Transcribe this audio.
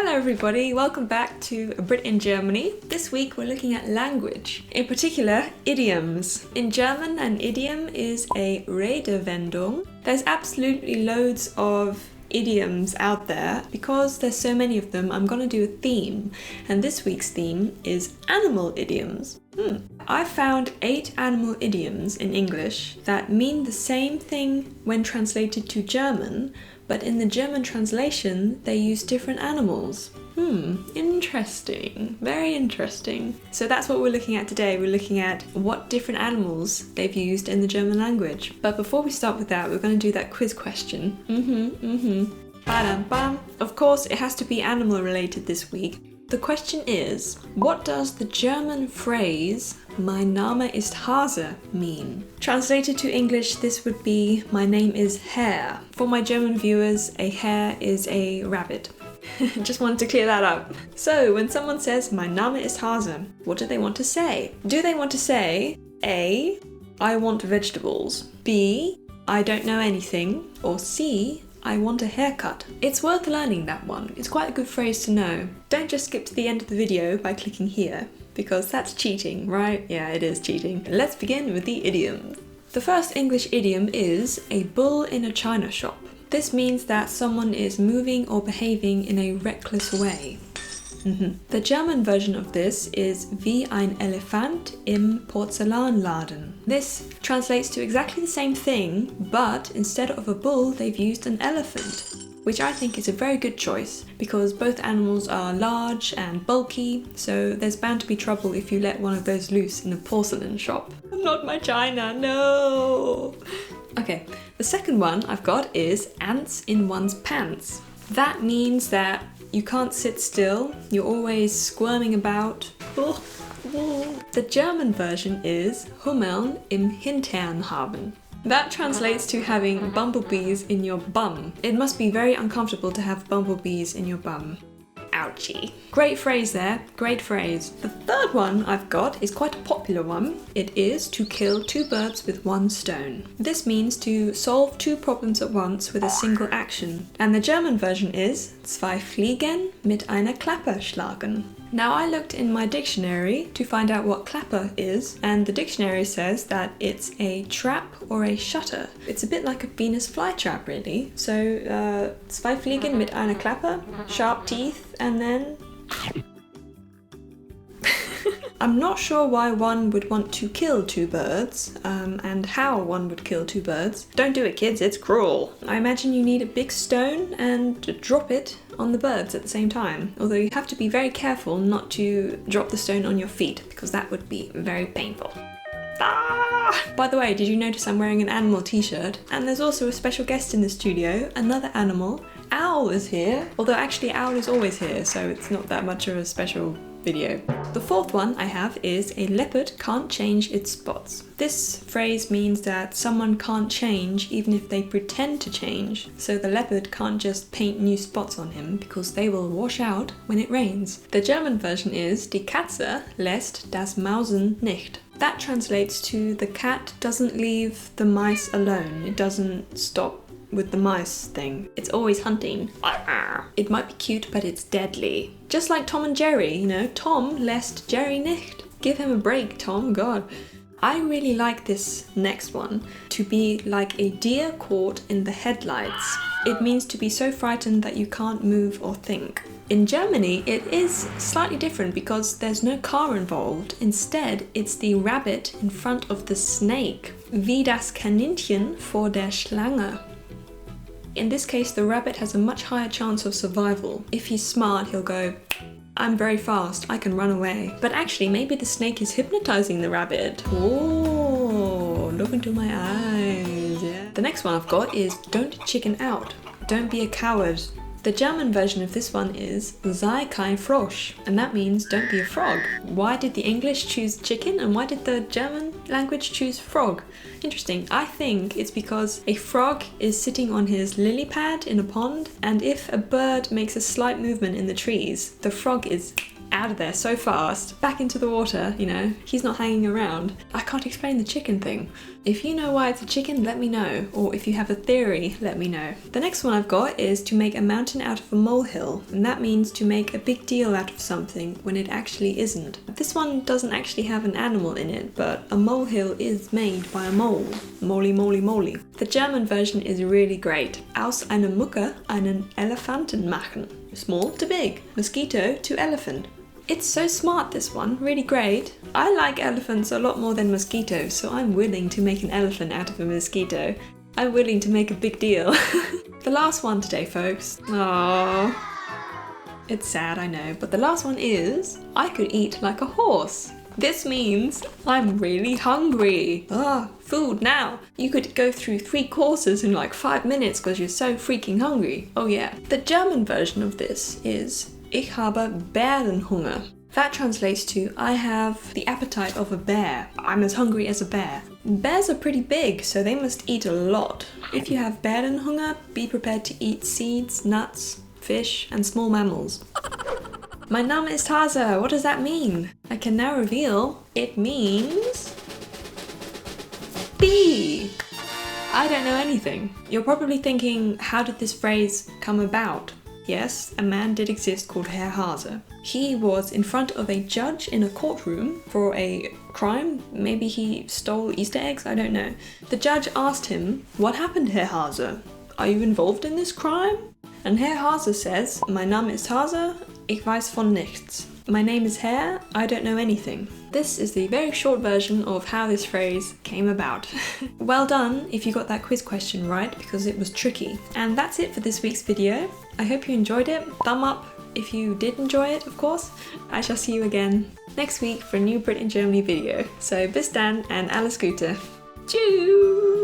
Hello everybody, welcome back to A Brit in Germany. This week we're looking at language, in particular idioms. In German, an idiom is a Redewendung. There's absolutely loads of idioms out there. Because there's so many of them, I'm going to do a theme, and this week's theme is animal idioms. I found 8 animal idioms in English that mean the same thing when translated to German, but in the German translation, they use different animals. Interesting. Very interesting. So that's what we're looking at today. We're looking at what different animals they've used in the German language. But before we start with that, we're going to do that quiz question. Ba-dum-bum. Of course, it has to be animal related this week. The question is, what does the German phrase "Mein Name ist Hase" mean? Translated to English, this would be "My name is hare." For my German viewers, a hare is a rabbit. Just wanted to clear that up. So, when someone says "Mein Name ist Hase," what do they want to say? Do they want to say A, I want vegetables, B, I don't know anything, or C, I want a haircut? It's worth learning that one. It's quite a good phrase to know. Don't just skip to the end of the video by clicking here, because that's cheating, right? Yeah, it is cheating. Let's begin with the idiom. The first English idiom is a bull in a china shop. This means that someone is moving or behaving in a reckless way. The German version of this is wie ein Elefant im Porzellanladen. This translates to exactly the same thing, but instead of a bull, they've used an elephant, which I think is a very good choice because both animals are large and bulky, so there's bound to be trouble if you let one of those loose in a porcelain shop. Not my china, no! Okay, the second one I've got is ants in one's pants. That means that you can't sit still, you're always squirming about. The German version is Hummeln im Hintern haben. That translates to having bumblebees in your bum. It must be very uncomfortable to have bumblebees in your bum. Ouchie. Great phrase there, great phrase. The third one I've got is quite a popular one. It is to kill 2 birds with 1 stone. This means to solve 2 problems at once with a single action. And the German version is zwei Fliegen mit einer Klappe schlagen. Now I looked in my dictionary to find out what Klappe is, and the dictionary says that it's a trap or a shutter. It's a bit like a Venus flytrap really. So zwei Fliegen mit einer Klappe, sharp teeth, and then... I'm not sure why one would want to kill 2 birds, and how one would kill 2 birds. Don't do it, kids, it's cruel. I imagine you need a big stone and drop it on the birds at the same time. Although you have to be very careful not to drop the stone on your feet, because that would be very painful. Ah! By the way, did you notice I'm wearing an animal t-shirt? And there's also a special guest in the studio, another animal. Owl is here, although actually Owl is always here, so it's not that much of a special video. The fourth one I have is a leopard can't change its spots. This phrase means that someone can't change even if they pretend to change. So the leopard can't just paint new spots on him because they will wash out when it rains. The German version is die Katze lässt das Mausen nicht. That translates to the cat doesn't leave the mice alone. It doesn't stop with the mice thing. It's always hunting. It might be cute, but it's deadly. Just like Tom and Jerry, you know, Tom lässt Jerry nicht. Give him a break, Tom, God. I really like this next one, to be like a deer caught in the headlights. It means to be so frightened that you can't move or think. In Germany, it is slightly different because there's no car involved. Instead, it's the rabbit in front of the snake. Wie das Kaninchen vor der Schlange. In this case, the rabbit has a much higher chance of survival. If he's smart, he'll go, I'm very fast, I can run away. But actually, maybe the snake is hypnotizing the rabbit. Oh, look into my eyes, yeah. The next one I've got is don't chicken out. Don't be a coward. The German version of this one is sei kein Frosch, and that means don't be a frog. Why did the English choose chicken and why did the German language choose frog? Interesting. I think it's because a frog is sitting on his lily pad in a pond, and if a bird makes a slight movement in the trees, the frog is out of there so fast, back into the water, you know, he's not hanging around. I can't explain the chicken thing. If you know why it's a chicken, let me know, or if you have a theory, let me know. The next one I've got is to make a mountain out of a molehill, and that means to make a big deal out of something when it actually isn't. This one doesn't actually have an animal in it, but a molehill is made by a mole. Moly, moly, moly. The German version is really great. Aus einer Mücke einen Elefanten machen. Small to big, mosquito to elephant. It's so smart, this one, really great. I like elephants a lot more than mosquitoes, so I'm willing to make an elephant out of a mosquito. I'm willing to make a big deal. The last one today, folks. Aww. It's sad, I know, but the last one is, I could eat like a horse. This means I'm really hungry. Food now. You could go through 3 courses in like 5 minutes because you're so freaking hungry. Oh yeah. The German version of this is Ich habe Bärenhunger. That translates to I have the appetite of a bear. I'm as hungry as a bear. Bears are pretty big, so they must eat a lot. If you have Bärenhunger, be prepared to eat seeds, nuts, fish, and small mammals. Mein Name ist Hase. What does that mean? I can now reveal it means bee. I don't know anything. You're probably thinking, how did this phrase come about? Yes, a man did exist called Herr Hase. He was in front of a judge in a courtroom for a crime. Maybe he stole Easter eggs, I don't know. The judge asked him, what happened, Herr Hase? Are you involved in this crime? And Herr Hase says, Mein Name ist Hase, ich weiß von nichts. My name is Hare, I don't know anything. This is the very short version of how this phrase came about. Well done if you got that quiz question right, because it was tricky. And that's it for this week's video. I hope you enjoyed it. Thumb up if you did enjoy it, of course. I shall see you again next week for a new Brit in Germany video. So bis dann and alles Gute. Tschüss!